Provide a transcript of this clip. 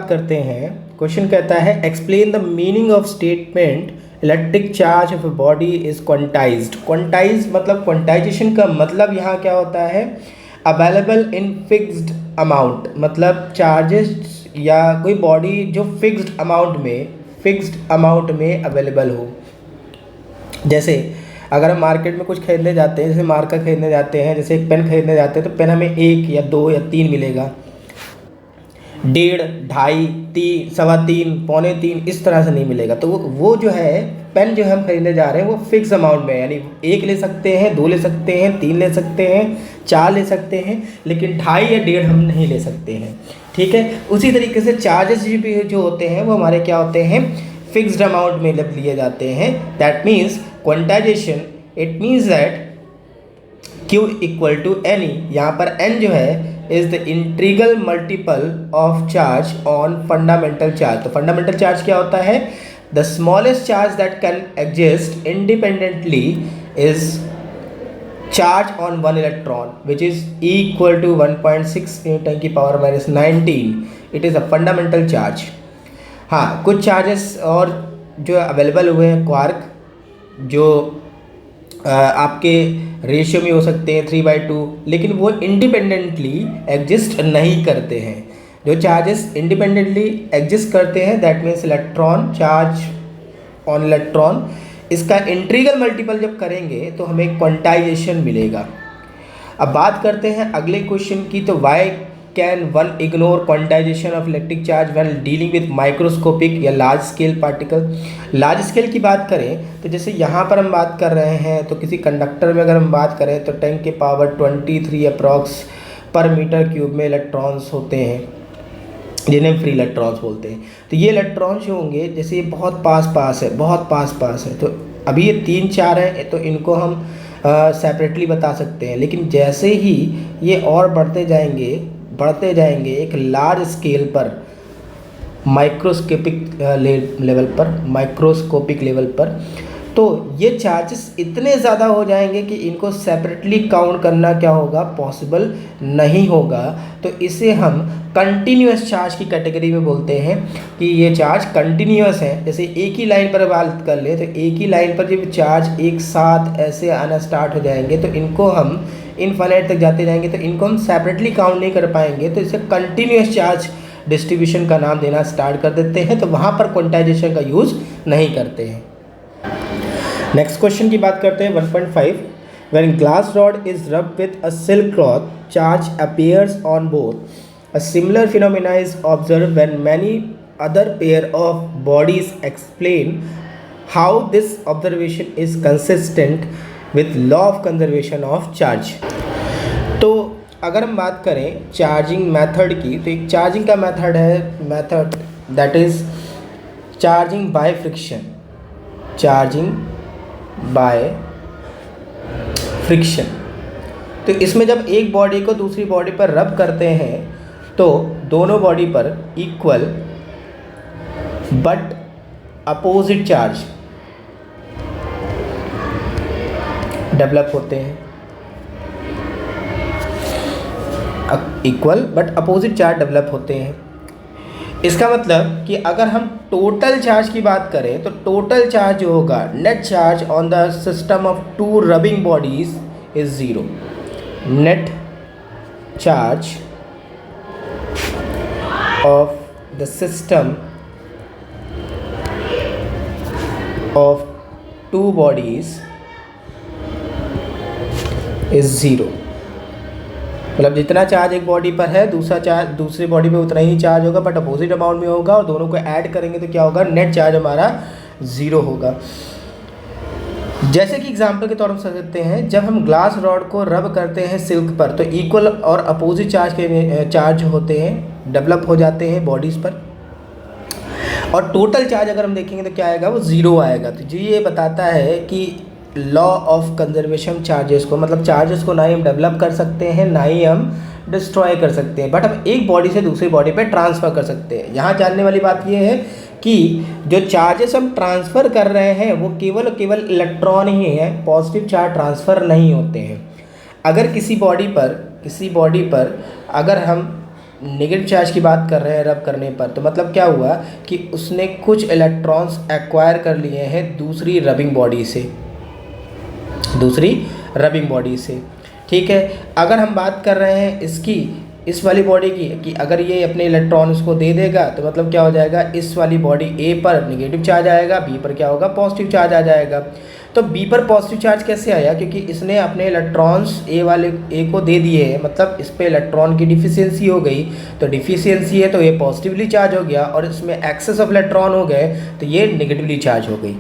बात करते हैं। क्वेश्चन कहता है explain the meaning of statement electric charge of a body is quantized. Quantize मतलब क्वांटाइजेशन का मतलब यहाँ क्या होता है, अवेलेबल इन फिक्स्ड अमाउंट, मतलब चार्जेस या कोई बॉडी जो फिक्स्ड अमाउंट में अवेलेबल हो। जैसे अगर हम मार्केट में कुछ खरीदने जाते हैं, जैसे मार्कर खरीदने जाते हैं, जैसे एक पेन खरीदने जाते हैं, तो पेन हमें 1 या 2 या 3 मिलेगा, 1.5, 2.5, 3, 3.25, 3.25 इस तरह से नहीं मिलेगा। तो वो जो है पेन जो हम खरीदने जा रहे हैं वो फिक्स अमाउंट में, यानी 1 ले सकते हैं, 2 ले सकते हैं, 3 ले सकते हैं, 4 ले सकते हैं, लेकिन 2.5 या 1.5 हम नहीं ले सकते हैं। ठीक है, उसी तरीके से चार्जेस भी जो होते हैं वो हमारे क्या होते हैं, फिक्स्ड अमाउंट में लिए जाते हैं। That means quantization, it means that Q equal to n e, यहाँ पर n जो है is the integral multiple of charge on fundamental charge. तो फंडामेंटल चार्ज क्या होता है, the smallest charge that can exist independently is charge on 1 electron which is equal to 1.6 × 10⁻⁹ it is a fundamental charge. हाँ, कुछ charges और जो available हुए हैं क्वार्क, जो आपके रेशियो में हो सकते हैं 3/2, लेकिन वो इंडिपेंडेंटली एग्जिस्ट नहीं करते हैं। जो चार्जेस इंडिपेंडेंटली एग्जिस्ट करते हैं that means electron, charge on electron, इसका इंटीग्रल मल्टीपल जब करेंगे तो हमें क्वांटाइजेशन मिलेगा। अब बात करते हैं अगले क्वेश्चन की। तो why can one ignore quantisation of electric charge when dealing with microscopic या large scale particle. Large scale की बात करें तो जैसे यहाँ पर हम बात कर रहे हैं, तो किसी कंडक्टर में अगर हम बात करें तो 10⁻23 अप्रॉक्स पर मीटर क्यूब में इलेक्ट्रॉन्स होते हैं, जिन्हें फ्री इलेक्ट्रॉन्स बोलते हैं। तो ये इलेक्ट्रॉन्स जो होंगे, जैसे ये बहुत पास है, तो अभी ये 3-4 हैं, तो इनको हम सेपरेटली बता सकते हैं। लेकिन जैसे ही ये और बढ़ते जाएंगे एक लार्ज स्केल पर, माइक्रोस्कोपिक लेवल पर, तो ये चार्जेस इतने ज़्यादा हो जाएंगे कि इनको सेपरेटली काउंट करना क्या होगा, पॉसिबल नहीं होगा। तो इसे हम कंटिन्यूस चार्ज की कैटेगरी में बोलते हैं कि ये चार्ज कंटिन्यूस है। जैसे एक ही लाइन पर बात कर ले, तो एक ही लाइन पर जब चार्ज एक साथ ऐसे आना स्टार्ट हो जाएंगे तो इनको हम इनफाइनाइट तक जाते जाएंगे, तो इनको हम सेपरेटली काउंट नहीं कर पाएंगे। तो इसे कंटिन्यूस चार्ज डिस्ट्रीब्यूशन का नाम देना स्टार्ट कर देते हैं। तो वहाँ पर क्वांटाइजेशन का यूज़ नहीं करते हैं। नेक्स्ट क्वेश्चन की बात करते हैं 1.5। When glass rod is rubbed with a silk cloth, charge appears on both. A similar phenomena is observe when many other pair of bodies. Explain how this observation is consistent with law of conservation of charge. तो अगर हम बात करें charging method की, तो एक charging का method that is charging by friction. तो इसमें जब एक बॉडी को दूसरी बॉडी पर रब करते हैं तो दोनों बॉडी पर equal but opposite charge develop होते हैं। Equal but opposite charge develop होते हैं। इसका मतलब कि अगर हम टोटल चार्ज की बात करें तो टोटल चार्ज जो होगा, net charge on the system of 2 rubbing bodies is 0। Net charge of the system of 2 bodies is 0। मतलब जितना चार्ज एक बॉडी पर है दूसरा चार्ज दूसरी बॉडी पे उतना ही चार्ज होगा, बट अपोजिट अमाउंट में होगा, और दोनों को ऐड करेंगे तो क्या होगा, नेट चार्ज हमारा 0 होगा। जैसे कि एग्जांपल के तौर पर समझ सकते हैं, जब हम ग्लास रॉड को रब करते हैं सिल्क पर तो इक्वल और अपोजिट चार्ज होते हैं, डेवलप हो जाते हैं बॉडीज़ पर, और टोटल चार्ज अगर हम देखेंगे तो क्या आएगा, वो 0 आएगा। तो जो ये बताता है कि लॉ ऑफ कंजर्वेशन चार्जेस को, मतलब चार्जेस को ना ही हम डेवलप कर सकते हैं ना ही हम डिस्ट्रॉय कर सकते हैं, बट हम एक बॉडी से दूसरी बॉडी पे ट्रांसफ़र कर सकते हैं। यहाँ जानने वाली बात ये है कि जो चार्जेस हम ट्रांसफ़र कर रहे हैं वो केवल इलेक्ट्रॉन ही है, पॉजिटिव चार्ज ट्रांसफ़र नहीं होते हैं। अगर किसी बॉडी पर अगर हम नेगेटिव चार्ज की बात कर रहे हैं रब करने पर, तो मतलब क्या हुआ कि उसने कुछ इलेक्ट्रॉन्स एक्वायर कर लिए हैं दूसरी रबिंग बॉडी से। ठीक है, अगर हम बात कर रहे हैं इसकी, इस वाली बॉडी की, कि अगर ये अपने इलेक्ट्रॉन उसको दे देगा तो मतलब क्या हो जाएगा, इस वाली बॉडी ए पर नेगेटिव चार्ज आएगा, बी पर क्या होगा, पॉजिटिव चार्ज आ जाएगा। तो बी पर पॉजिटिव चार्ज कैसे आया, क्योंकि इसने अपने इलेक्ट्रॉन्स ए को दे दिए हैं, मतलब इस पे इलेक्ट्रॉन की डिफिशियंसी हो गई, तो डिफिशियंसी है तो ये पॉजिटिवली चार्ज हो गया, और इसमें एक्सेस ऑफ इलेक्ट्रॉन हो गए तो ये नेगेटिवली चार्ज हो गई।